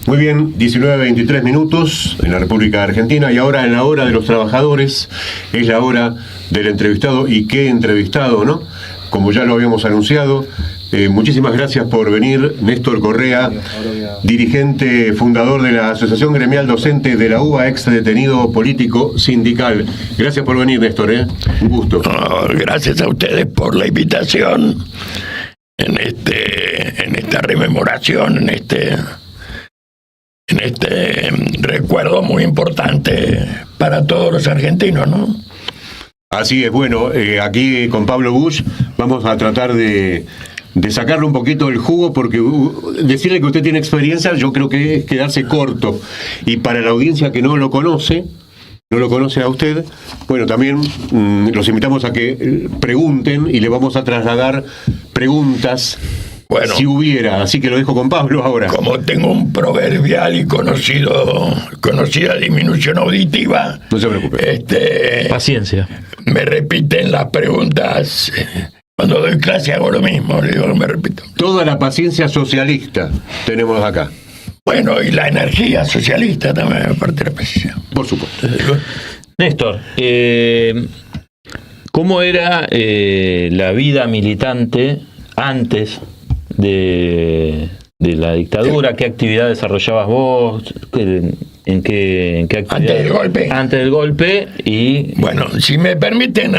Muy bien, 19:23 minutos en la República Argentina, y ahora en la hora de los trabajadores es la hora del entrevistado. Y qué entrevistado, ¿no? Como ya lo habíamos anunciado. Muchísimas gracias por venir, Néstor Correa, dirigente fundador de la Asociación Gremial Docente de la UBA, ex detenido político sindical. Gracias por venir, Néstor, un gusto. Gracias a ustedes por la invitación en esta rememoración, en este recuerdo muy importante para todos los argentinos, ¿no? Así es. Bueno, aquí con Pablo Busch vamos a tratar de sacarle un poquito el jugo, porque decirle que usted tiene experiencia yo creo que es quedarse corto, y para la audiencia que no lo conoce a usted, bueno, también los invitamos a que pregunten y le vamos a trasladar preguntas, bueno, si hubiera, así que lo dejo con Pablo ahora. Como tengo un proverbial y conocida disminución auditiva, no se preocupe. Paciencia. Me repiten las preguntas. Cuando doy clase hago lo mismo, le digo, me repito. Toda la paciencia socialista tenemos acá. Bueno, y la energía socialista también, aparte de la paciencia. Por supuesto. Néstor, ¿cómo era la vida militante antes de la dictadura? ¿Qué actividad desarrollabas vos? ¿En qué actividad? Antes del golpe. Y bueno, si me permiten,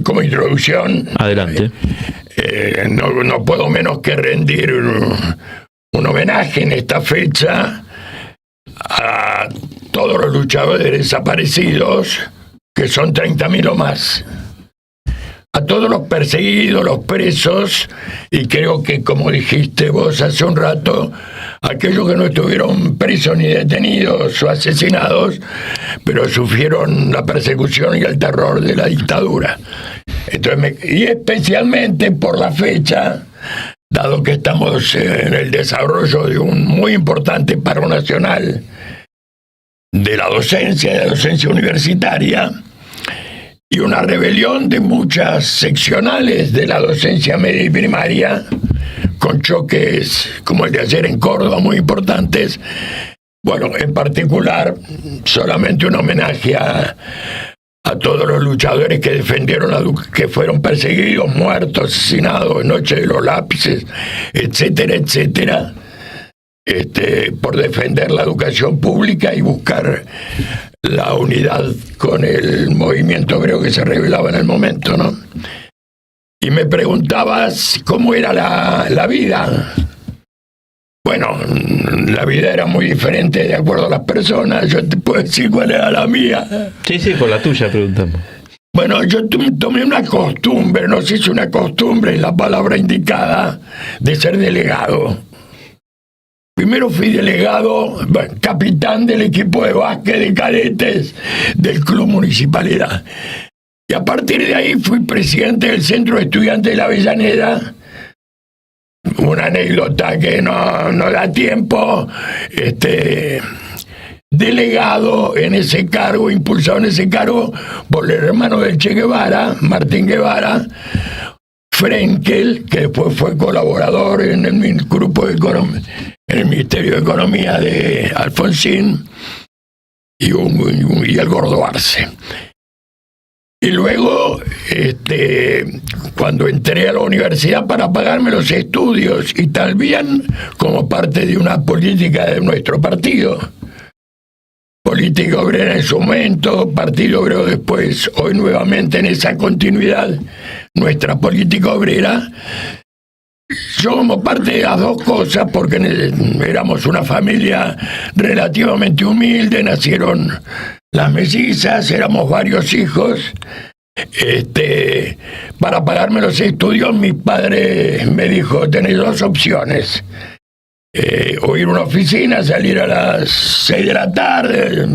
como introducción, adelante. No puedo menos que rendir un homenaje en esta fecha a todos los luchadores desaparecidos, que son 30.000 o más. A todos los perseguidos, los presos, y creo que, como dijiste vos hace un rato, aquellos que no estuvieron presos ni detenidos o asesinados, pero sufrieron la persecución y el terror de la dictadura. Entonces, y especialmente por la fecha, dado que estamos en el desarrollo de un muy importante paro nacional de la docencia universitaria, y una rebelión de muchas seccionales de la docencia media y primaria, con choques como el de ayer en Córdoba muy importantes. Bueno, en particular, solamente un homenaje a todos los luchadores que defendieron que fueron perseguidos, muertos, asesinados, Noche de los Lápices, etcétera, etcétera, por defender la educación pública y buscar la unidad con el movimiento obrero que se revelaba en el momento, ¿no? Y me preguntabas cómo era la vida. Bueno, la vida era muy diferente de acuerdo a las personas. Yo te puedo decir cuál era la mía. Sí, por la tuya preguntamos. Bueno, yo tomé una costumbre, no sé si una costumbre es la palabra indicada, de ser delegado. Primero fui delegado, capitán del equipo de básquet de cadetes del Club Municipalidad. Y a partir de ahí fui presidente del Centro de Estudiantes de la Avellaneda. Una anécdota que no da tiempo. Delegado en ese cargo, impulsado en ese cargo por el hermano del Che Guevara, Martín Guevara, Frenkel, que después fue colaborador en el grupo de economía, en el Ministerio de Economía de Alfonsín, y el Gordo Arce. Y luego, cuando entré a la universidad para pagarme los estudios, y también como parte de una política de nuestro partido, Política Obrera en su momento, Partido Obrero después, hoy nuevamente en esa continuidad, nuestra política obrera. Yo, como parte de las dos cosas, porque éramos una familia relativamente humilde, nacieron las mellizas, éramos varios hijos. Para pagarme los estudios, mi padre me dijo: tenés dos opciones. O ir a una oficina, salir a las 6 de la tarde,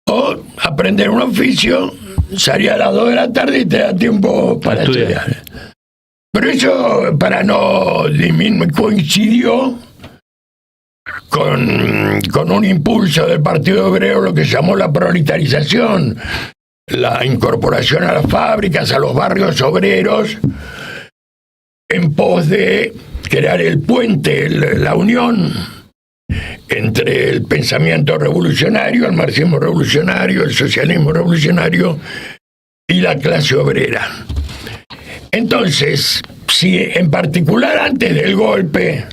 o aprender un oficio, salir a las 2 de la tarde y te da tiempo para estudiar. Pero eso, para no disminuir, coincidió con un impulso del Partido Obrero, lo que se llamó la proletarización, la incorporación a las fábricas, a los barrios obreros, en pos de crear el puente, la unión entre el pensamiento revolucionario, el marxismo revolucionario, el socialismo revolucionario y la clase obrera. Entonces, si en particular antes del golpe,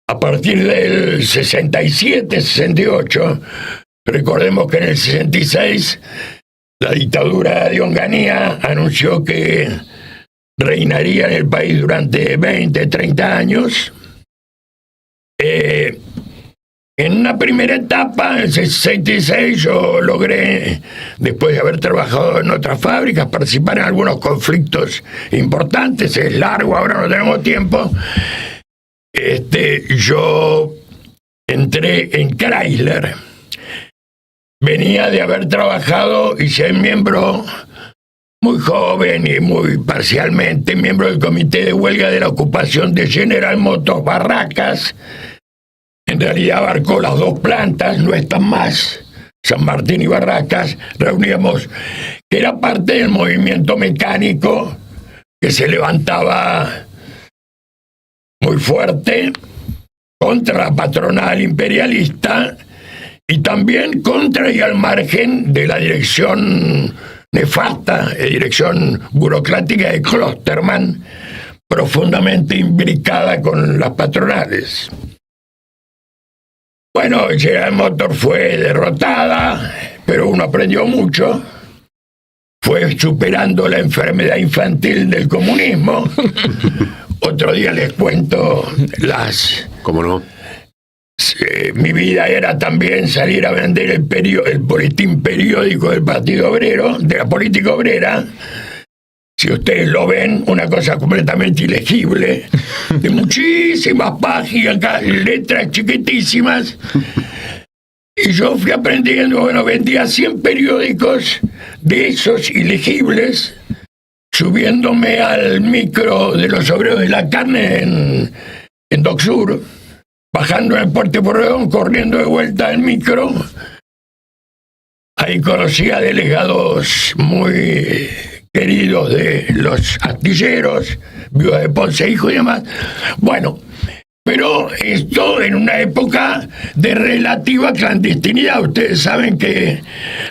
a partir del 67, 68, recordemos que en el 66 la dictadura de Onganía anunció que reinaría en el país durante 20, 30 años. En una primera etapa, en el 66, yo logré, después de haber trabajado en otras fábricas, participar en algunos conflictos importantes. Es largo, ahora no tenemos tiempo. Yo entré en Chrysler. Venía de haber trabajado y ser miembro muy joven y muy parcialmente miembro del comité de huelga de la ocupación de General Motors Barracas. En realidad abarcó las dos plantas, no están más, San Martín y Barracas. Reuníamos, que era parte del movimiento mecánico que se levantaba muy fuerte contra la patronal imperialista y también contra y al margen de la dirección nefasta, dirección burocrática de Klosterman, profundamente imbricada con las patronales. Bueno, General Motors fue derrotada, pero uno aprendió mucho. Fue superando la enfermedad infantil del comunismo. Otro día les cuento las... ¿Cómo no? Mi vida era también salir a vender el boletín periódico del Partido Obrero, de la política obrera. Si ustedes lo ven, una cosa completamente ilegible, de muchísimas páginas, letras chiquitísimas. Y yo fui aprendiendo, vendía 100 periódicos de esos ilegibles, subiéndome al micro de los obreros de la carne en Dock Sur, bajando en el Puerto Porredón, corriendo de vuelta al micro. Ahí conocí a delegados muy queridos de los astilleros, Viuda de Ponce, hijo y demás. Bueno, pero esto en una época de relativa clandestinidad. Ustedes saben que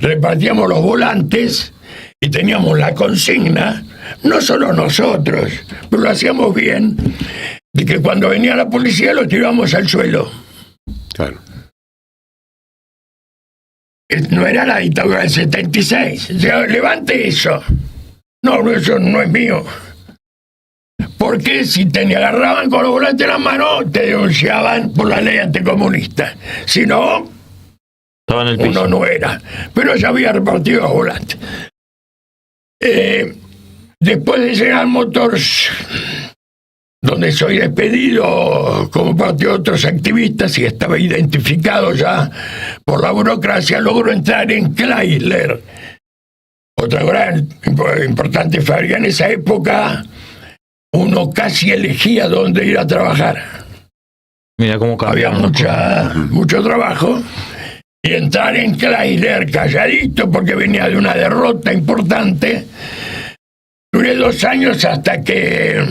repartíamos los volantes y teníamos la consigna, no solo nosotros, pero lo hacíamos bien, de que cuando venía la policía lo tirábamos al suelo. Claro. No era la dictadura del 76. O sea, levante eso. No, eso no es mío. Porque si te agarraban con los volantes en la mano, te denunciaban por la ley anticomunista. Si no, estaba en el piso. Uno no era. Pero ya había repartido los volantes. Después de General Motors, donde soy despedido como parte de otros activistas y estaba identificado ya por la burocracia, logro entrar en Chrysler, otra gran importante fábrica. En esa época uno casi elegía dónde ir a trabajar. Mira cómo había mucho trabajo, y entrar en Chrysler calladito porque venía de una derrota importante. Duré 2 años hasta que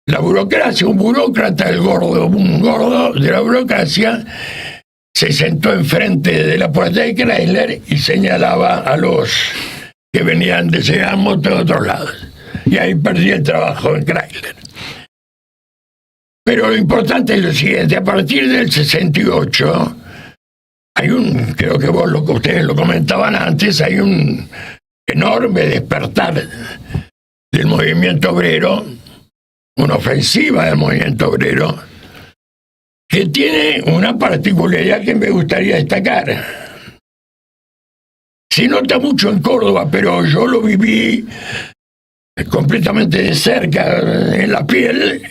la burocracia, un burócrata, un gordo de la burocracia, se sentó enfrente de la puerta de Chrysler y señalaba a los que venían de General Motors de otros lados. Y ahí perdí el trabajo en Chrysler. Pero lo importante es lo siguiente: a partir del 68, hay creo que ustedes lo comentaban antes, hay un enorme despertar del movimiento obrero, una ofensiva del movimiento obrero, que tiene una particularidad que me gustaría destacar. Se nota mucho en Córdoba, pero yo lo viví completamente de cerca, en la piel,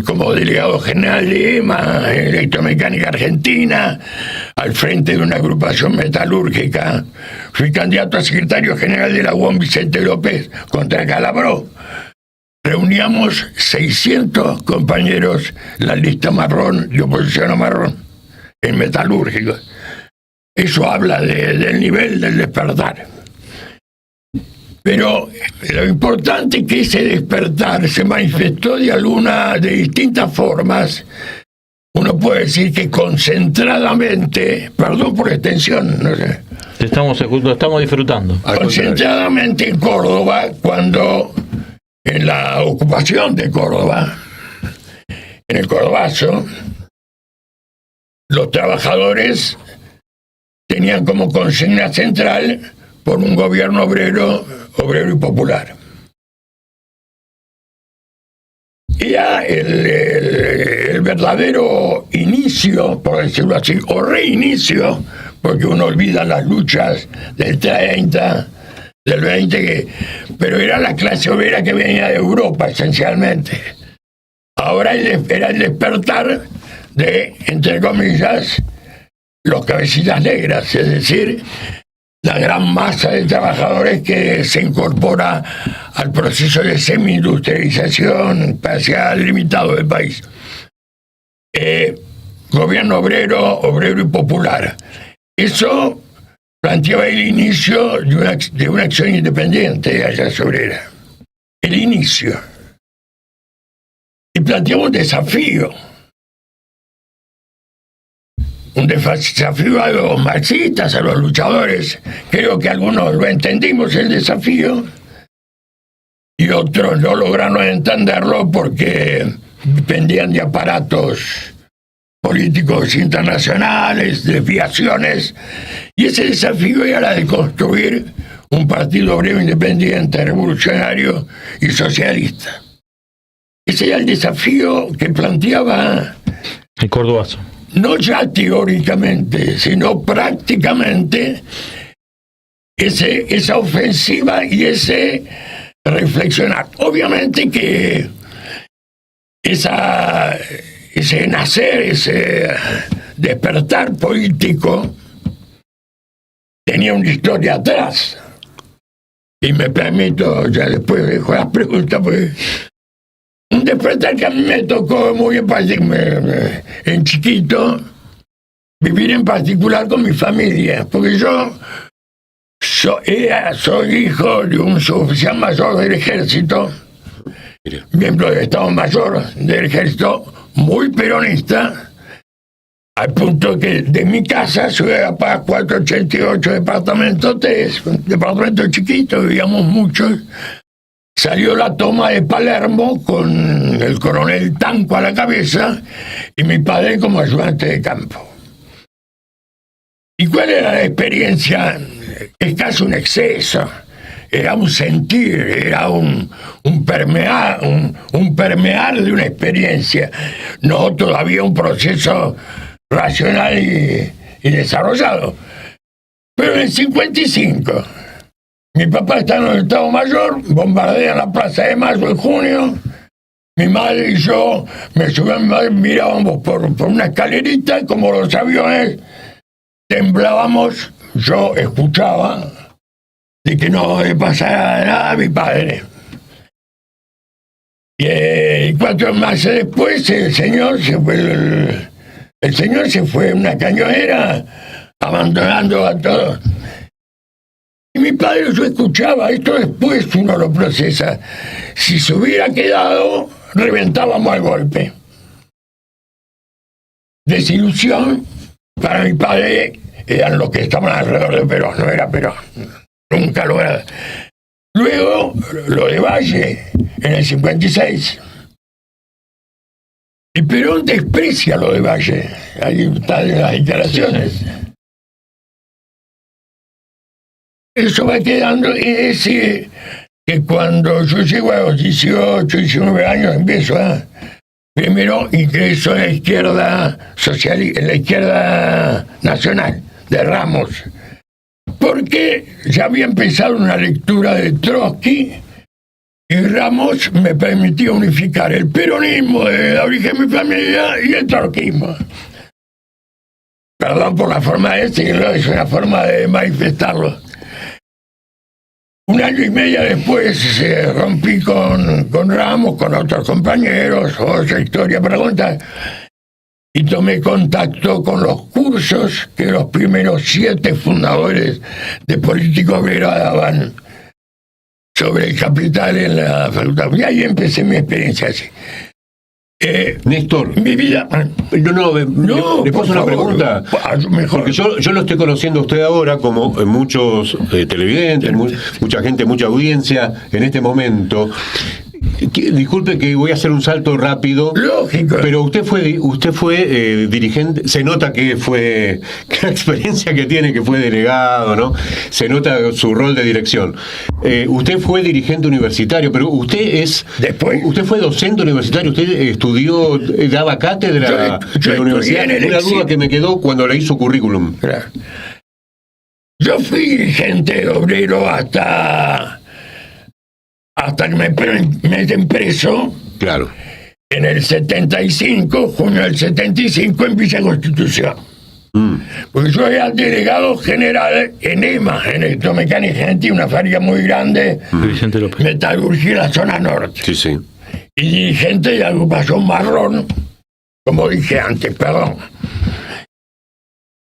como delegado general de EMA, Electromecánica Argentina, al frente de una agrupación metalúrgica. Fui candidato a secretario general de la UOM Vicente López contra Calabró. Reuníamos 600 compañeros, la lista marrón, de oposición a marrón, en metalúrgicos. Eso habla del nivel del despertar. Pero lo importante es que ese despertar se manifestó de distintas formas uno puede decir que concentradamente, perdón por la extensión, no sé, Lo estamos disfrutando. concentradamente en Córdoba, cuando en la ocupación de Córdoba, en el Cordobazo, los trabajadores tenían como consigna central por un gobierno obrero y popular. Era el verdadero inicio, por decirlo así, o reinicio, porque uno olvida las luchas del 30, del 20, pero era la clase obrera que venía de Europa, esencialmente. Ahora era el despertar de, entre comillas, los cabecillas negras, es decir, la gran masa de trabajadores que se incorpora al proceso de semi-industrialización parcial limitado del país. Gobierno obrero y popular. Eso planteaba el inicio de una acción independiente de la clase obrera. El inicio. Y planteaba un desafío. Un desafío a los marxistas, a los luchadores. Creo que algunos lo entendimos el desafío y otros no lograron entenderlo porque dependían de aparatos políticos internacionales, desviaciones, y ese desafío era la de construir un partido obrero independiente, revolucionario y socialista. Ese era el desafío que planteaba el Cordobazo. No ya teóricamente, sino prácticamente, esa ofensiva y ese reflexionar. Obviamente que ese nacer, ese despertar político tenía una historia atrás. Y me permito, ya después dejo las preguntas, pues un despertar que a mí me tocó muy en chiquito, vivir en particular con mi familia, porque yo soy hijo de un suboficial mayor del ejército, miembro del Estado Mayor del ejército, muy peronista, al punto que de mi casa, Ciudad de Paz 488, departamento 3, un departamento chiquito, vivíamos muchos. Salió la toma de Palermo con el coronel Tanco a la cabeza y mi padre como ayudante de campo. ¿Y cuál era la experiencia? Es casi un exceso, era un sentir, era un permear de una experiencia, no todavía un proceso racional y desarrollado. Pero en el 55... mi papá está en el Estado Mayor, bombardean la Plaza de Mayo en junio. Mi madre y yo me subíamos, mirábamos por una escalerita, como los aviones, temblábamos. Yo escuchaba de que no le pasara nada a mi padre. Y 4 meses después el señor se fue en una cañonera, abandonando a todos. Y mi padre, yo escuchaba, esto después uno lo procesa, si se hubiera quedado, reventábamos al golpe. Desilusión, para mi padre, eran los que estaban alrededor de Perón, no era Perón, nunca lo era. Luego, lo de Valle, en el 56. Y Perón desprecia lo de Valle, ahí están las declaraciones. Eso va quedando, es decir, que cuando yo llego a los 18, 19 años, empiezo a, primero ingreso en la izquierda socialista, en la izquierda nacional, de Ramos, porque ya había empezado una lectura de Trotsky, y Ramos me permitía unificar el peronismo de la origen de mi familia y el trotskismo. Perdón por la forma de decirlo, es una forma de manifestarlo. 1 año y medio después rompí con Ramos, con otros compañeros, otra historia para contar, y tomé contacto con los cursos que los primeros 7 fundadores de Política Obrera daban sobre el capital en la facultad. Y ahí empecé mi experiencia así. Néstor, Mi vida... no, le paso una pregunta. Mejor. Porque yo lo estoy conociendo a usted ahora, como muchos televidentes, mucha gente, mucha audiencia en este momento. Disculpe que voy a hacer un salto rápido. Lógico. Pero usted fue dirigente. Se nota que la experiencia que tiene, que fue delegado, ¿no? Se nota su rol de dirección. Usted fue dirigente universitario, pero usted fue docente universitario. Usted estudió, daba cátedra yo en la universidad. Una duda que me quedó cuando leí su currículum. Claro. Yo fui dirigente obrero hasta que me meten preso. Claro. En el 75, junio del 75, en Villa Constitución. Porque yo era delegado general en EMA, en Electromecánica Argentina, una fábrica muy grande, metalurgia en la zona norte. Sí, sí. Y dirigente de agrupación marrón, como dije antes, perdón.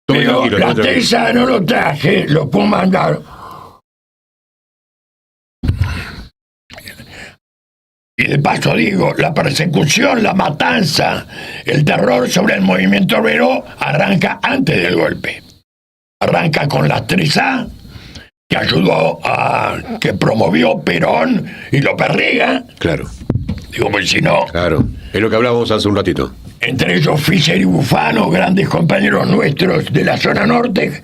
Pero la tesa no lo traje, lo puedo mandar. Y de paso digo, la persecución, la matanza, el terror sobre el movimiento obrero arranca antes del golpe. Arranca con la 3A, que promovió Perón y López Rega. Claro. Digo, pues si no... Claro, es lo que hablábamos hace un ratito. Entre ellos Fischer y Bufano, grandes compañeros nuestros de la zona norte,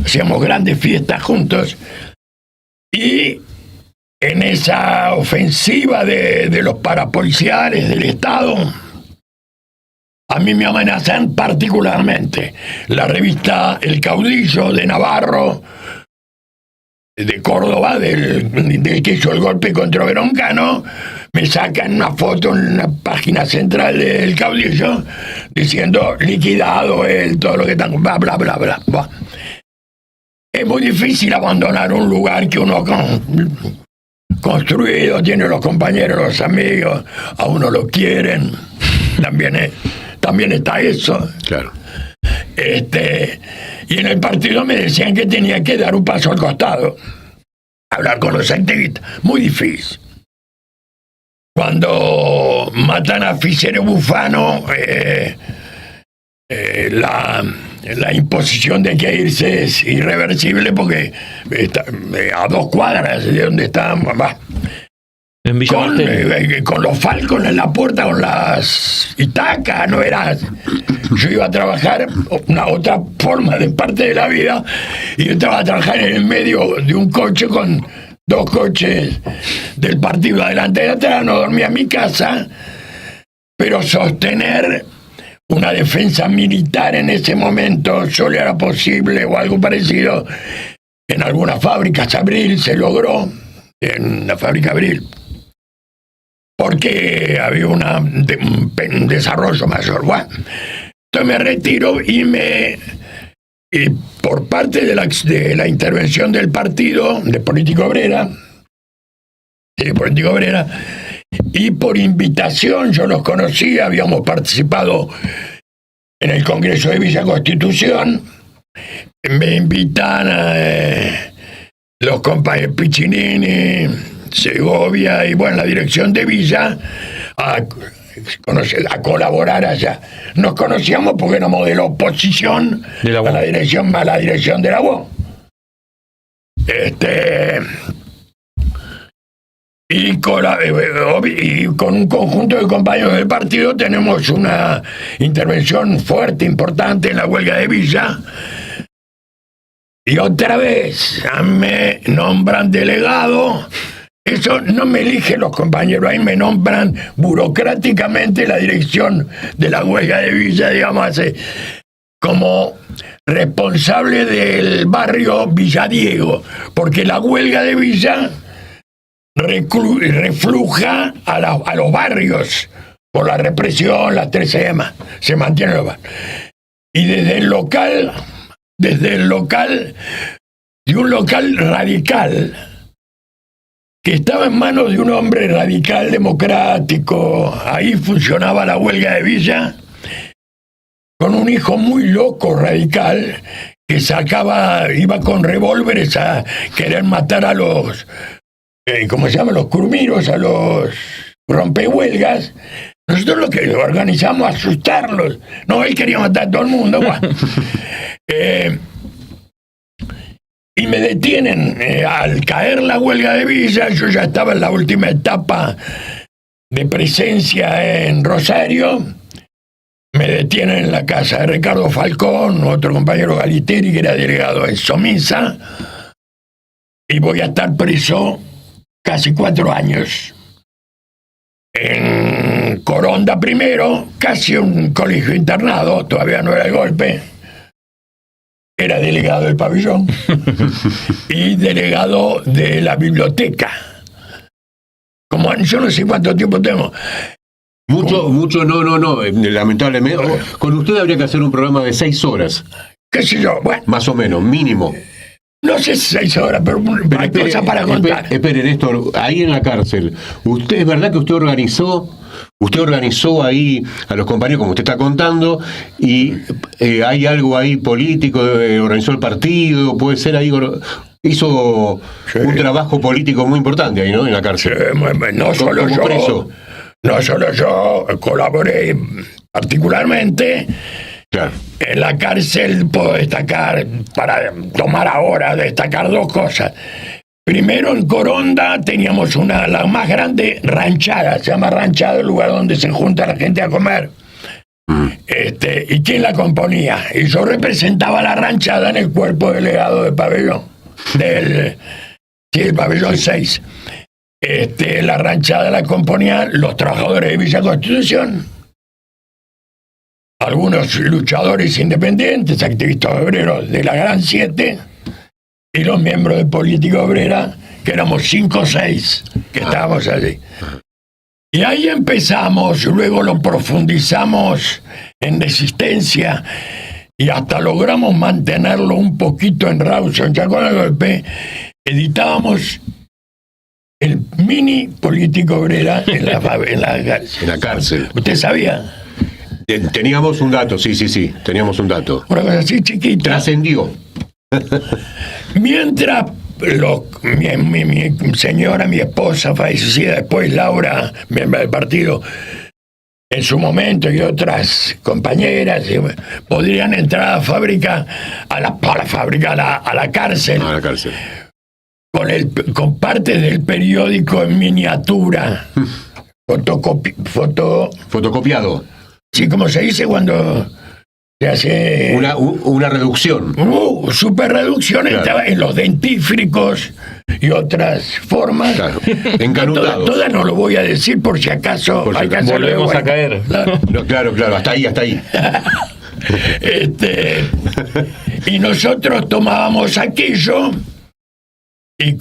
hacíamos grandes fiestas juntos. Y en esa ofensiva de los parapoliciales del Estado, a mí me amenazan particularmente. La revista El Caudillo de Navarro, de Córdoba, del que hizo el golpe contra Broncano, me sacan una foto en la página central del Caudillo diciendo liquidado él, todo lo que están, bla, bla, bla, bla. Bah. Es muy difícil abandonar un lugar que uno construido, tiene los compañeros, los amigos, a uno lo quieren, también está eso. Claro. Y en el partido me decían que tenía que dar un paso al costado, hablar con los activistas, muy difícil. Cuando matan a Fischer y Bufano, la imposición de que irse es irreversible porque está a 2 cuadras de donde estábamos. En Villa Con los falcos en la puerta, con las itacas, no era. Yo iba a trabajar una otra forma de parte de la vida y yo estaba a trabajar en el medio de un coche con 2 coches del partido adelante y atrás, no dormía en mi casa, pero sostener una defensa militar en ese momento solo era posible o algo parecido en algunas fábricas. Abril se logró, en la fábrica Abril, porque había un desarrollo mayor. Bueno, entonces me retiro y por parte de la intervención del partido de Política Obrera, y por invitación, yo los conocía, habíamos participado en el Congreso de Villa Constitución, me invitan los compañeros Piccinini, Segovia y bueno, la dirección de Villa a colaborar allá. Nos conocíamos porque éramos de la oposición a la dirección de la UOM. Y con un conjunto de compañeros del partido tenemos una intervención fuerte, importante en la huelga de Villa. Y otra vez me nombran delegado. Eso no me eligen los compañeros, ahí me nombran burocráticamente la dirección de la huelga de Villa, digamos, como responsable del barrio Villadiego, porque la huelga de Villa refluja a los barrios por la represión, las 13 EMA, se mantienen los barrios. Y desde el local, de un local radical, que estaba en manos de un hombre radical democrático, ahí funcionaba la huelga de Villa, con un hijo muy loco radical, que iba con revólveres a querer matar a los, ¿cómo se llama? Los curmiros, a los rompehuelgas, Nosotros lo que organizamos asustarlos. No, él quería matar a todo el mundo. Bueno. Y me detienen al caer la huelga de Villa. Yo ya estaba en la última etapa de presencia en Rosario. Me detienen en la casa de Ricardo Falcón, otro compañero Galiteri, que era delegado en Somisa, y voy a estar preso casi 4 años. En Coronda primero, casi un colegio internado, todavía no era el golpe. Era delegado del pabellón y delegado de la biblioteca. Como yo no sé cuánto tiempo tengo. Mucho, no, lamentablemente. Con usted habría que hacer un programa de 6 horas. ¿Qué sé yo? Bueno. Más o menos, mínimo. No sé si 6 horas, pero hay cosas para contar. Espere, Néstor, ahí en la cárcel, ¿es verdad que usted organizó ahí a los compañeros, como usted está contando, y hay algo ahí político, organizó el partido, puede ser ahí, hizo un trabajo político muy importante ahí, ¿no? En la cárcel. No solo yo. Preso. No solo yo, colaboré particularmente. Claro. En la cárcel puedo destacar, para destacar 2 cosas. Primero, en Coronda teníamos la más grande ranchada, se llama ranchada, el lugar donde se junta la gente a comer. ¿Y quién la componía? Y yo representaba la ranchada en el cuerpo delegado del pabellón, del pabellón 6. La ranchada la componían los trabajadores de Villa Constitución, algunos luchadores independientes, activistas obreros de la Gran 7, y los miembros de Política Obrera, que éramos 5 o 6 que estábamos allí. Y ahí empezamos, luego lo profundizamos en Resistencia y hasta logramos mantenerlo un poquito en Rawson. Ya con el golpe editábamos el mini Política Obrera en la cárcel. ¿Usted sabía? Teníamos un dato, sí, teníamos un dato. Una cosa así chiquita. Trascendió. Mientras mi señora, mi esposa fallecida, después Laura, miembro del partido, en su momento, y otras compañeras, podrían entrar a la fábrica, a la cárcel. A la cárcel. Con partes del periódico en miniatura. Fotocopiado. Sí, como se dice cuando se hace... Una reducción. Super reducción. Claro. Estaba en los dentífricos y otras formas. Claro. Encanutados. Todas no lo voy a decir por si acaso... volvemos a caer. Claro, no, claro, hasta ahí. Y nosotros tomábamos aquello... Y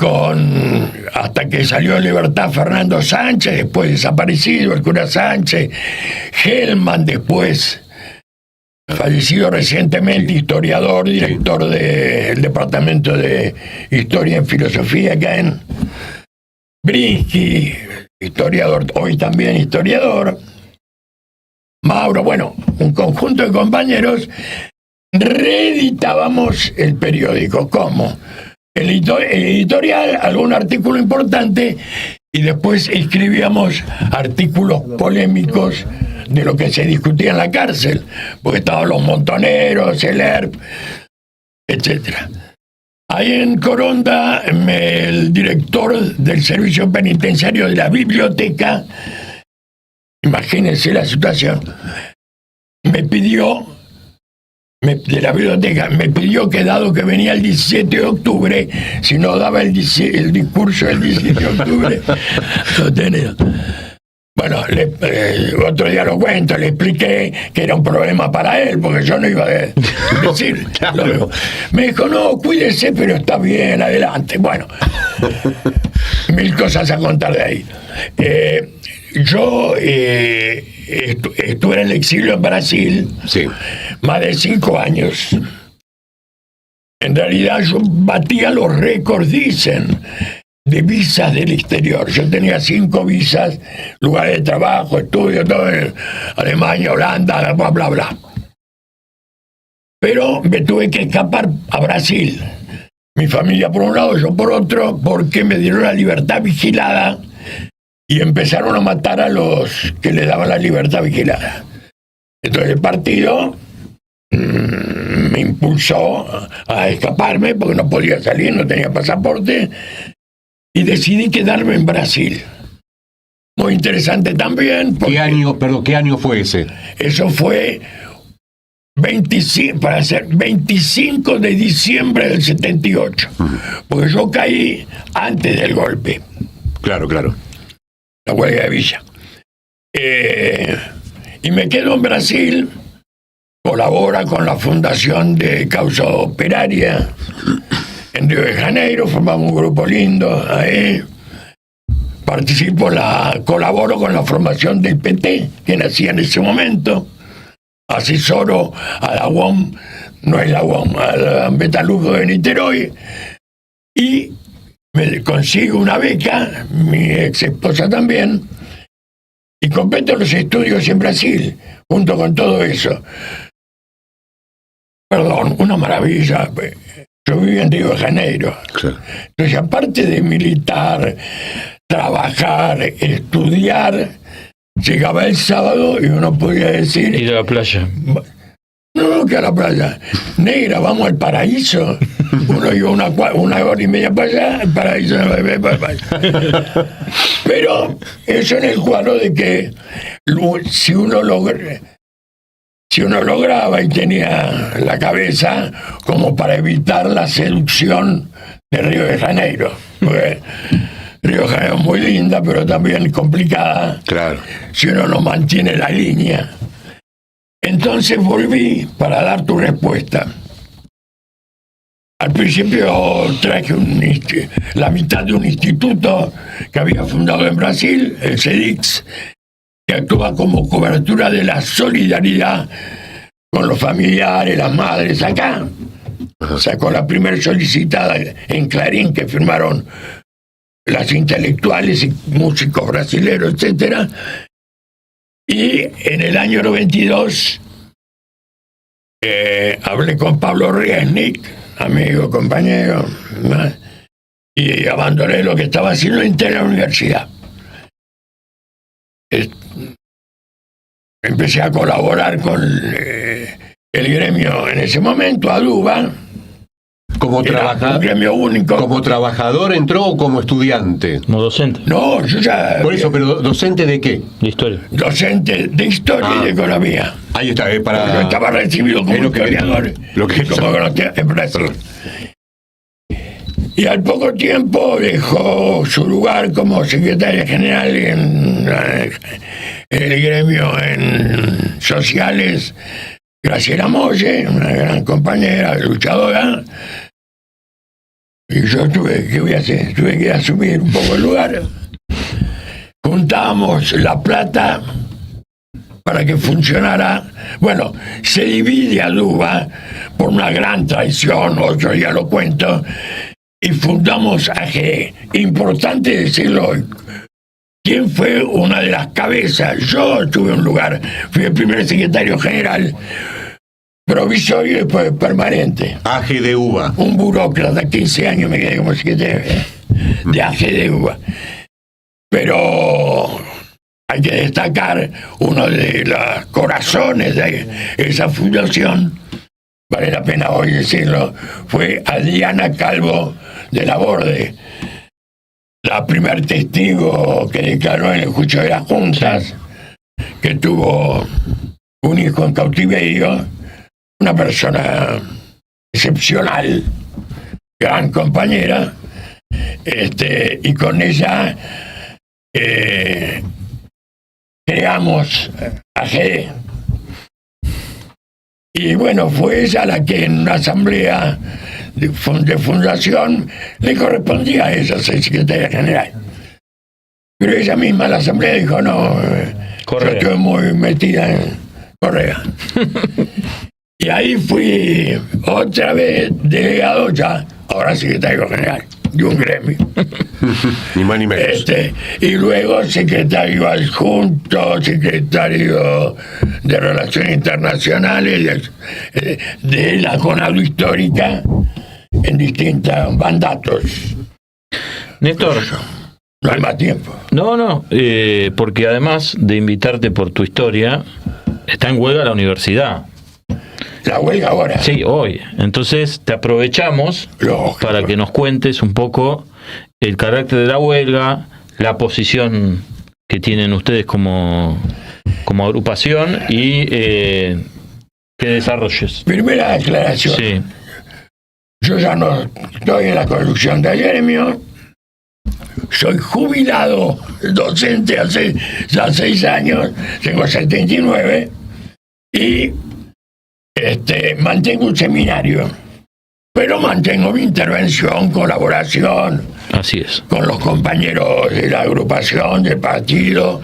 hasta que salió en libertad Fernando Sánchez, después desaparecido, el cura Sánchez, Hellman, después fallecido recientemente, historiador, director del Departamento de Historia en Filosofía acá en Brinsky, historiador, hoy también historiador, Mauro, bueno, un conjunto de compañeros, reeditábamos el periódico. ¿Cómo? El editorial, algún artículo importante, y después escribíamos artículos polémicos de lo que se discutía en la cárcel, porque estaban los montoneros, el ERP, etc. Ahí en Coronda, el director del servicio penitenciario de la biblioteca, imagínense la situación, me pidió que dado que venía el 17 de octubre, si no daba el discurso del 17 de octubre, lo tenía. Bueno, otro día lo cuento, le expliqué que era un problema para él, porque yo no iba a decir. Claro. Me dijo, no, cuídese, pero está bien, adelante. Bueno, 1000 cosas a contar de ahí. Yo estuve en el exilio en Brasil, más de 5 años. En realidad yo batía los récords, dicen, de visas del exterior. Yo tenía 5 visas, lugares de trabajo, estudio, todo en Alemania, Holanda, bla, bla, bla. Pero me tuve que escapar a Brasil. Mi familia por un lado, yo por otro, porque me dieron la libertad vigilada y empezaron a matar a los que le daban la libertad vigilada. Entonces el partido me impulsó a escaparme porque no podía salir, no tenía pasaporte, y decidí quedarme en Brasil. Muy interesante también. ¿Qué año fue ese? Eso fue 25 de diciembre del 78, porque yo caí antes del golpe. Claro. La huelga de Villa. Y me quedo en Brasil, colabora con la Fundación de Causa Operaria en Río de Janeiro, formamos un grupo lindo ahí. Colaboro con la formación del PT, que nacía en ese momento. Asesoro a la UOM, no es la UOM, a la Metalurgo de Niterói. Y me consigo una beca, mi ex esposa también, y completo los estudios en Brasil, junto con todo eso. Perdón, una maravilla. Yo vivía en Río de Janeiro. Claro. Entonces, aparte de militar, trabajar, estudiar, llegaba el sábado y uno podía decir... Ir a la playa. No, que a la playa. Negra, vamos al paraíso. Uno iba una hora y media para allá, el paraíso. Pero eso en el cuadro de que si uno lograba y tenía la cabeza como para evitar la seducción de Río de Janeiro. Porque Río de Janeiro es muy linda, pero también complicada. Claro. Si uno no mantiene la línea. Entonces volví para dar tu respuesta. Al principio traje la mitad de un instituto que había fundado en Brasil, el CEDIX, que actúa como cobertura de la solidaridad con los familiares, las madres acá. Sacó la primera solicitada en Clarín que firmaron las intelectuales y músicos brasileños, etc. Y en el año 92 hablé con Pablo Riesnik, amigo, compañero, ¿no? Y abandoné lo que estaba haciendo en la universidad. Empecé a colaborar con el gremio en ese momento, ADUBA. Como gremio único. ¿Como trabajador entró o como estudiante? Como docente. No, yo ya... Por eso, pero ¿docente de qué? De historia. Docente de historia y de economía. Ahí está, para... Yo estaba recibido como historiador. Como conocía en Brasil. Y al poco tiempo dejó su lugar como secretaria general en el gremio en sociales Graciela Molle, una gran compañera, luchadora. Y yo ¿qué voy a hacer? Tuve que asumir un poco el lugar. Juntábamos la plata para que funcionara. Bueno, se divide ADUBA por una gran traición, otro día lo cuento, y fundamos AGE. Importante decirlo hoy. ¿Quién fue una de las cabezas? Yo tuve un lugar, fui el primer secretario general, provisorio y después permanente. AGDUBA. Un burócrata, 15 años me quedé como secretario de AGDUBA. Pero hay que destacar uno de los corazones de esa fundación, vale la pena hoy decirlo, fue Adriana Calvo de la Borde, la primer testigo que declaró en el juicio de las juntas, que tuvo un hijo en cautiverio, una persona excepcional, gran compañera, y con ella creamos AGE. Y bueno, fue ella la que en una asamblea de fundación le correspondía a ella ser secretaria general. Pero ella misma en la asamblea dijo, no, yo estoy muy metida en Correa. Y ahí fui otra vez delegado ya, ahora secretario general de un gremio. Ni más ni menos. Y luego secretario adjunto, secretario de Relaciones Internacionales de la CONADU histórica en distintos mandatos. Néstor, No hay más tiempo. No, porque además de invitarte por tu historia, está en huelga la universidad. La huelga ahora. Sí, hoy. Entonces te aprovechamos Lógico. para que nos cuentes un poco el carácter de la huelga, la posición que tienen ustedes como agrupación y que desarrolles. Primera declaración. Sí. Yo ya no estoy en la conducción de gremio. Soy jubilado docente hace ya 6 años. Tengo 79. Y mantengo un seminario. Pero mantengo mi intervención, colaboración. Así es. Con los compañeros de la agrupación, del partido.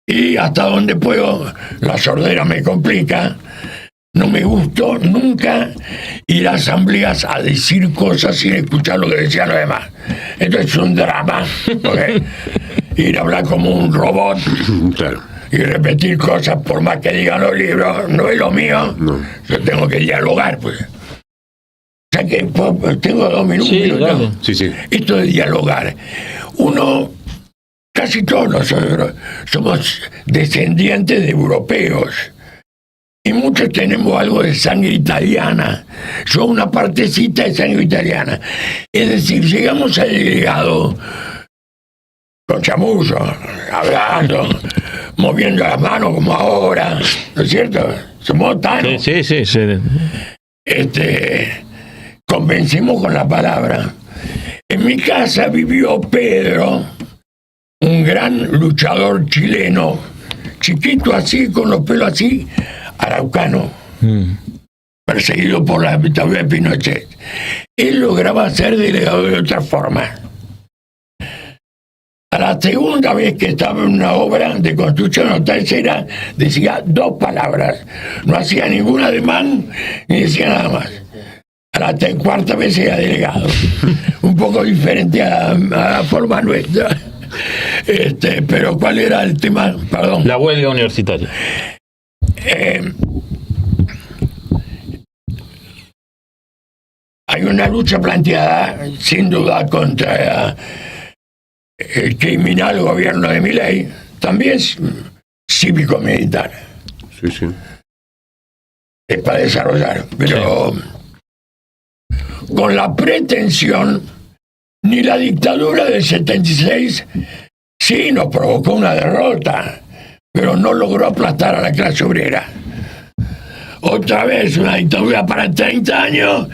Y hasta donde puedo, la sordera me complica. No me gustó nunca ir a asambleas a decir cosas sin escuchar lo que decían los demás. Esto es un drama, porque ir a hablar como un robot Claro. y repetir cosas por más que digan los libros no es lo mío. No. Yo tengo que dialogar, pues. O sea que tengo 2 minutos. Sí, dale. Sí. Esto de dialogar. Casi todos nosotros somos descendientes de europeos. Y muchos tenemos algo de sangre italiana. Yo una partecita de sangre italiana. Es decir, llegamos al delegado con chamullo, hablando, moviendo las manos como ahora, ¿no es cierto? Somos tan... Sí. Convencimos con la palabra. En mi casa vivió Pedro, un gran luchador chileno, chiquito así, con los pelos así, araucano, perseguido por la dictadura de Pinochet. Él lograba ser delegado de otra forma. A la segunda vez que estaba en una obra de construcción o tercera, decía 2 palabras. No hacía ningún ademán ni decía nada más. A la cuarta vez era delegado. Un poco diferente a la forma nuestra. Pero ¿cuál era el tema? Perdón. La huelga universitaria. Hay una lucha planteada, sin duda, contra el criminal gobierno de Milei, también cívico-militar. Sí. Es para desarrollar, pero con la pretensión, ni la dictadura del 76 sí nos provocó una derrota, pero no logró aplastar a la clase obrera. Otra vez una dictadura para 30 años,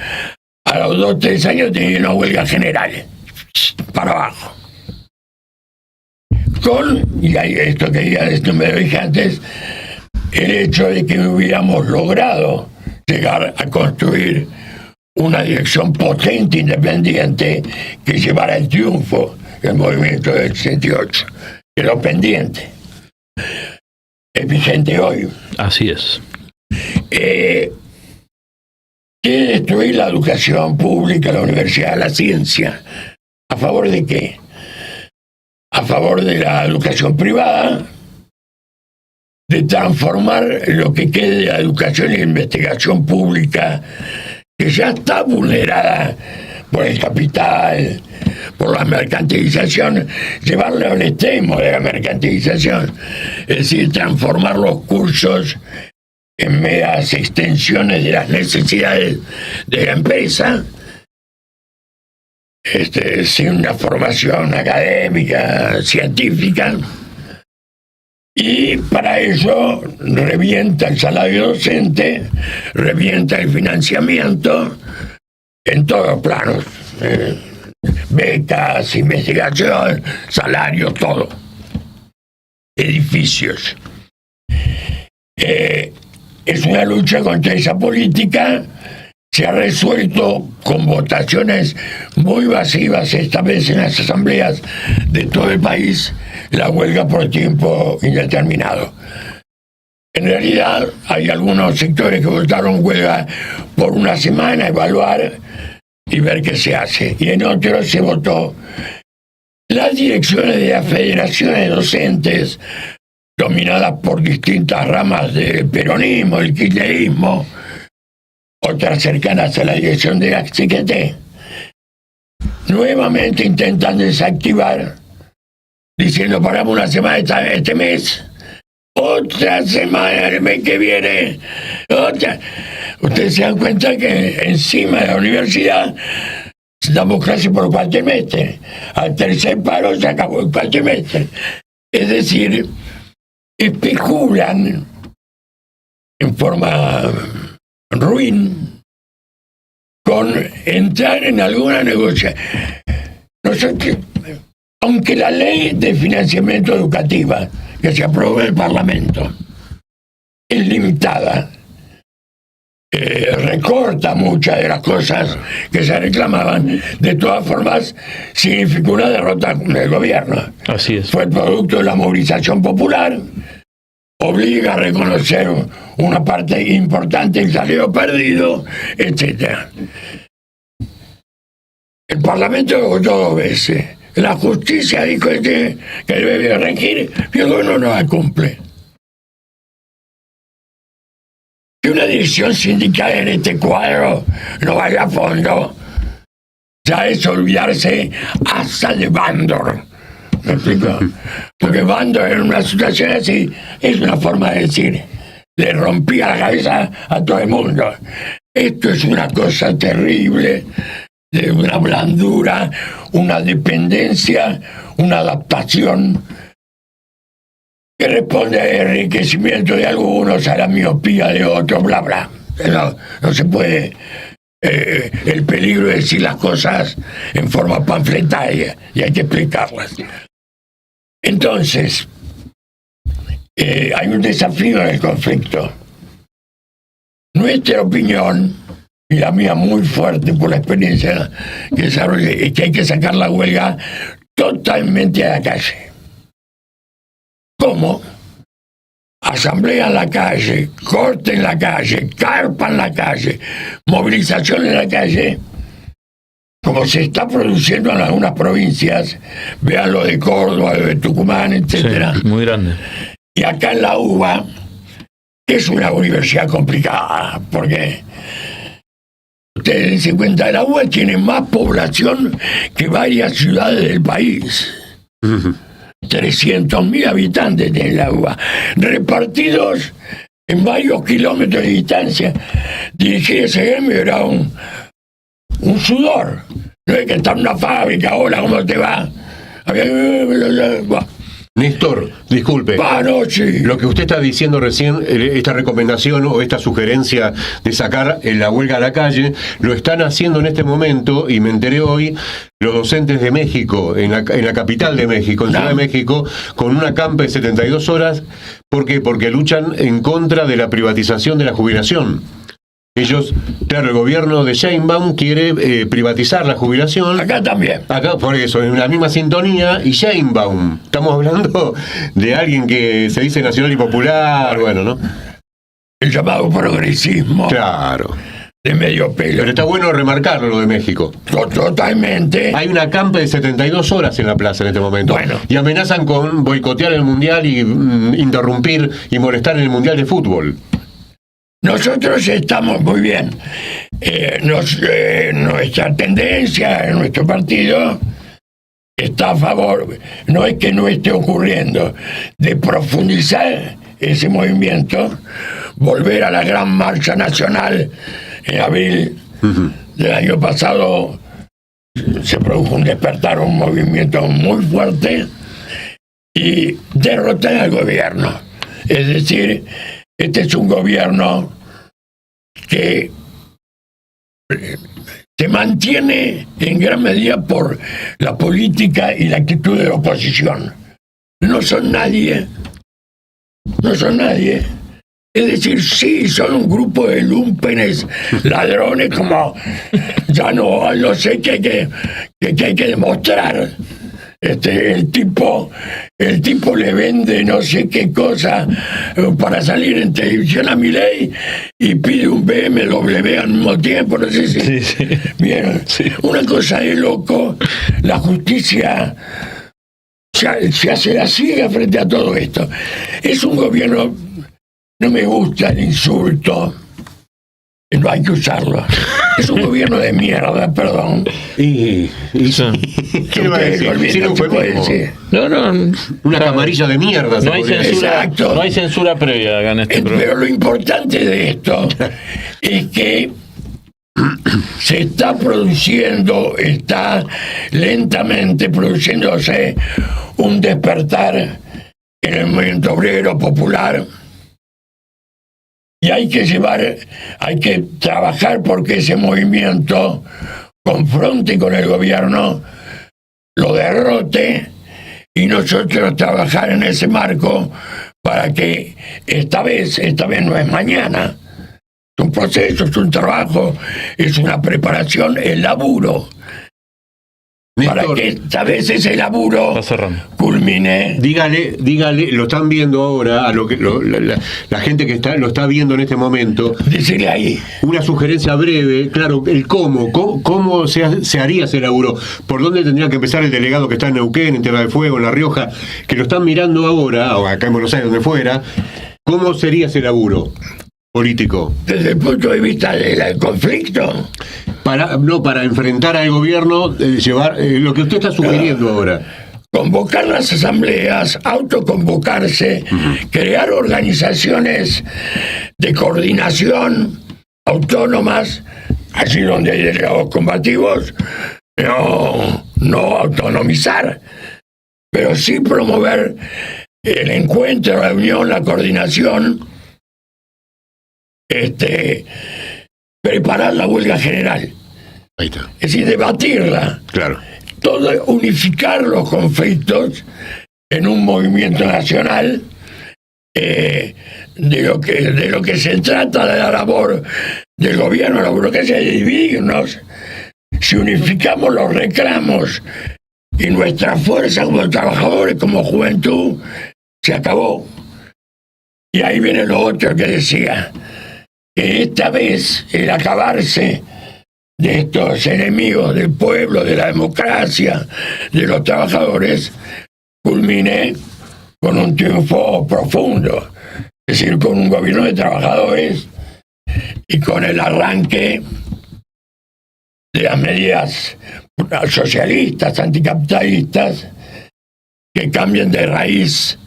a los 2 o 3 años tenía una huelga general, para abajo. Y hay esto que ya me lo dije antes, el hecho de que hubiéramos logrado llegar a construir una dirección potente, independiente, que llevara el triunfo del movimiento del 68, que lo pendiente. Es vigente hoy. Así es. Quiere destruir la educación pública, la universidad, la ciencia. ¿A favor de qué? A favor de la educación privada, de transformar lo que quede de la educación y la investigación pública, que ya está vulnerada por el capital, por la mercantilización, llevarla al extremo de la mercantilización, es decir, transformar los cursos en meras extensiones de las necesidades de la empresa, sin una formación académica, científica, y para eso revienta el salario docente, revienta el financiamiento en todos los planos, becas, investigación, salarios, todo, edificios. Es una lucha contra esa política. Se ha resuelto con votaciones muy masivas, esta vez en las asambleas de todo el país, la huelga por tiempo indeterminado. En realidad, hay algunos sectores que votaron huelga por una semana, evaluar y ver qué se hace. Y en otros se votó. Las direcciones de las federaciones docentes, dominadas por distintas ramas del peronismo, el kirchnerismo, otras cercanas a la dirección de la CGT, nuevamente intentan desactivar diciendo paramos una semana este mes, otra semana el mes que viene, otra. Ustedes se dan cuenta que encima de la universidad damos clases por cuatrimestre. Al tercer paro se acabó el cuatrimestre. Es decir, especulan en forma ruin con entrar en alguna negociación. Nosotros, aunque la ley de financiamiento educativa que se aprobó en el Parlamento es limitada, recorta muchas de las cosas que se reclamaban, de todas formas significó una derrota del gobierno. Así es. Fue el producto de la movilización popular, obliga a reconocer una parte importante del salario perdido, etc. El Parlamento votó 2 veces. La justicia dijo que debe regir y el gobierno no la cumple. Que una dirección sindical en este cuadro no vaya a fondo ya es olvidarse hasta de Bandor. ¿Me explico? Porque Bandor en una situación así es una forma de decir, le rompía la cabeza a todo el mundo. Esto es una cosa terrible, de una blandura, una dependencia, una adaptación que responde al enriquecimiento de algunos, a la miopía de otros, bla, bla. No se puede. El peligro de decir las cosas en forma panfletaria y hay que explicarlas. Entonces, hay un desafío en el conflicto. Nuestra opinión, y la mía muy fuerte por la experiencia que desarrollé, es que hay que sacar la huelga totalmente a la calle. ¿Cómo? Asamblea en la calle, corte en la calle, carpa en la calle, movilización en la calle, como se está produciendo en algunas provincias, vean lo de Córdoba, lo de Tucumán, etc. Sí, muy grande. Y acá en la UBA, que es una universidad complicada, porque ustedes se cuenta, la UBA tiene más población que varias ciudades del país. 300.000 habitantes tiene la UBA, repartidos en varios kilómetros de distancia. Dirigir ese gremio era un sudor. No es que está en una fábrica, hola, ¿cómo te va? Néstor, disculpe. Sí. Lo que usted está diciendo recién, esta recomendación o esta sugerencia de sacar la huelga a la calle, lo están haciendo en este momento, y me enteré hoy, los docentes de México, en la capital de México, en Ciudad de México, con una campa de 72 horas. ¿Por qué? Porque luchan en contra de la privatización de la jubilación. Ellos, claro, el gobierno de Sheinbaum quiere privatizar la jubilación. Acá también. Acá, por eso, en la misma sintonía, y Sheinbaum. Estamos hablando de alguien que se dice nacional y popular, bueno, ¿no? El llamado progresismo. Claro. De medio pelo. Pero está bueno remarcarlo, lo de México. Totalmente. Hay una campa de 72 horas en la plaza en este momento. Bueno. Y amenazan con boicotear el Mundial y interrumpir y molestar en el Mundial de Fútbol. Nosotros estamos muy bien. Nuestra tendencia en nuestro partido está a favor, no es que no esté ocurriendo, de profundizar ese movimiento, volver a la gran marcha nacional en abril del año pasado. Se produjo un despertar, un movimiento muy fuerte, y derrotar al gobierno. Es decir, este es un gobierno que se mantiene en gran medida por la política y la actitud de la oposición. No son nadie. Es decir, sí, son un grupo de lúmpenes, ladrones, como ya no sé qué hay que demostrar. El tipo le vende no sé qué cosa para salir en televisión a Milei y pide un BMW al mismo tiempo, no sé si sí. ¿Vieron? Sí. Una cosa de loco. La justicia se hace la ciega frente a todo esto. Es un gobierno, no me gusta el insulto, no hay que usarlo. Es un gobierno de mierda, perdón. Y ¿Qué le va a decir? Sin eufemismo. No. Una camarilla de mierda. No hay censura. Exacto. No hay censura previa acá en este programa. Pero lo importante de esto es que se está lentamente produciéndose un despertar en el movimiento obrero popular, y hay que trabajar porque ese movimiento confronte con el gobierno, lo derrote, y nosotros trabajar en ese marco para que esta vez no es mañana, es un proceso, es un trabajo, es una preparación, el laburo. Néstor, para que esta vez ese laburo culmine. Dígale, lo están viendo ahora, a la gente que lo está viendo en este momento. Decirle ahí. Una sugerencia breve, claro, el cómo se haría ese laburo, por dónde tendría que empezar el delegado que está en Neuquén, en Tierra del Fuego, en La Rioja, que lo están mirando ahora, o acá en Buenos Aires, donde fuera, ¿cómo sería ese laburo político? Desde el punto de vista del conflicto. Para enfrentar al gobierno, llevar lo que usted está sugiriendo ahora. Convocar las asambleas, autoconvocarse, crear organizaciones de coordinación autónomas, allí donde hay delegados combativos, no autonomizar, pero sí promover el encuentro, la unión, la coordinación, preparar la huelga general. Ahí está. Es decir, debatirla. Claro. Todo, unificar los conflictos en un movimiento nacional, de lo que se trata de la labor del gobierno, la burocracia, de dividirnos. Si unificamos los reclamos y nuestra fuerza como trabajadores, como juventud, se acabó. Y ahí viene lo otro que decía, que esta vez el acabarse de estos enemigos del pueblo, de la democracia, de los trabajadores, culmine con un triunfo profundo, es decir, con un gobierno de trabajadores y con el arranque de las medidas socialistas, anticapitalistas, que cambien de raíz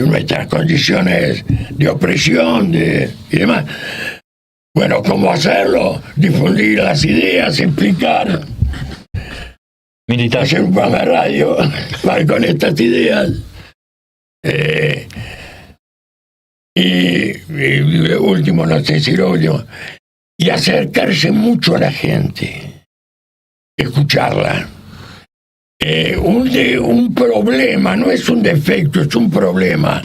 nuestras condiciones de opresión y demás. Bueno, ¿cómo hacerlo? Difundir las ideas, explicar. Militar. Hacer un programa de radio con estas ideas. Y último, no sé si lo último, y acercarse mucho a la gente, escucharla. Un problema, no es un defecto, es un problema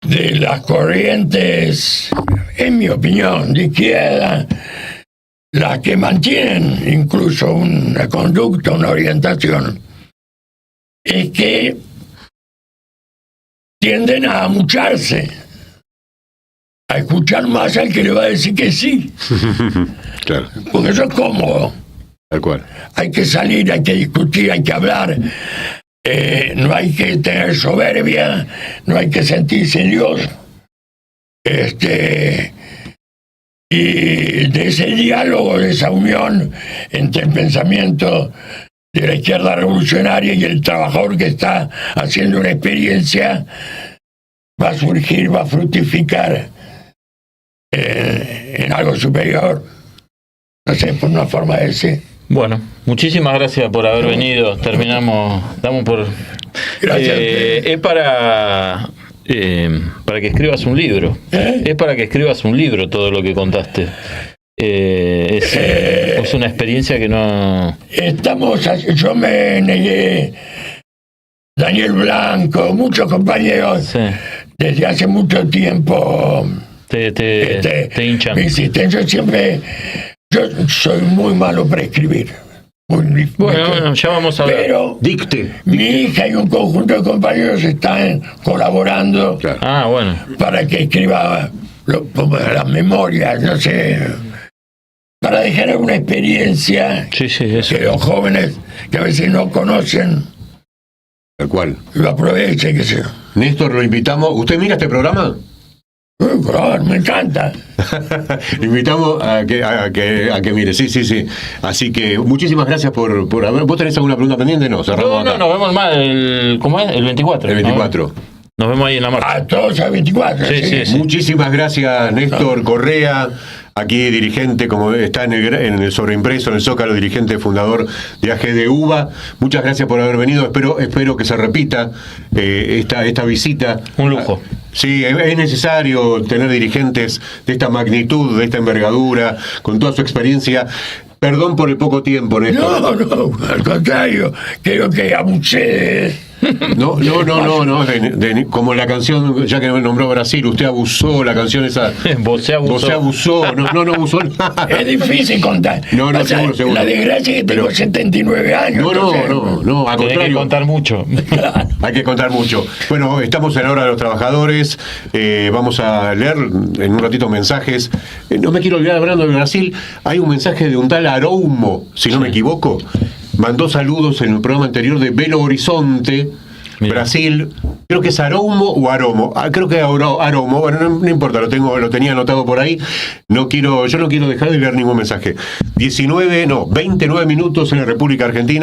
de las corrientes, en mi opinión, de izquierda, las que mantienen incluso una conducta, una orientación, es que tienden a amucharse, a escuchar más al que le va a decir que sí. Claro. Porque eso es cómodo. Tal cual. Hay que salir, hay que discutir, hay que hablar. No hay que tener soberbia, no hay que sentirse Dios. Y de ese diálogo, de esa unión entre el pensamiento de la izquierda revolucionaria y el trabajador que está haciendo una experiencia, va a surgir, va a fructificar en algo superior. No sé, por una forma de decir. Bueno, muchísimas gracias por haber venido. Damos por... Gracias. Es para que escribas un libro. Es para que escribas un libro todo lo que contaste. Es una experiencia que no... Yo me negué, Daniel Blanco, muchos compañeros, sí, desde hace mucho tiempo te hinchan. Me insisten, yo soy muy malo para escribir. Bueno, ya vamos a ver. Pero dicte. Mi hija y un conjunto de compañeros están colaborando, claro, bueno, para que escriba las memorias, no sé, para dejar alguna experiencia, sí, eso, que los jóvenes que a veces no conocen, tal cual, lo aprovechen, que sea. Néstor, lo invitamos. ¿Usted mira este programa? Por me encanta. Invitamos a que mire, sí. Así que muchísimas gracias por haber. ¿Vos tenés alguna pregunta pendiente? No, cerramos No, acá. nos vemos más ¿cómo es? El 24. El 24. Nos vemos ahí en la marcha. Todos a 24. Sí. Muchísimas gracias, Néstor Correa, aquí dirigente, como está en el sobreimpreso, en el Zócalo, dirigente fundador de AG de UBA. Muchas gracias por haber venido. Espero que se repita esta visita. Un lujo. Sí, es necesario tener dirigentes de esta magnitud, de esta envergadura, con toda su experiencia. Perdón por el poco tiempo, Néstor. No, al contrario, creo que abusé. No, como la canción, ya que nombró Brasil, usted abusó, la canción esa. Vos se abusó. Vos se abusó, no abusó. Es difícil contar. No, O sea, seguro. La desgracia es que tengo 79 años. No, al Tenés que contrario. contar mucho. Hay que contar mucho. Bueno, estamos en la hora de los trabajadores. Vamos a leer en un ratito mensajes. No me quiero olvidar, hablando de Brasil, hay un mensaje de un tal Aroumo, si no me equivoco. Mandó saludos en el programa anterior de Belo Horizonte, Mira. Brasil. Creo que es Aroumo o Aromo. Creo que es Aroumo. Bueno, no importa, lo tenía anotado por ahí. Yo no quiero dejar de leer ningún mensaje. 29 minutos en la República Argentina.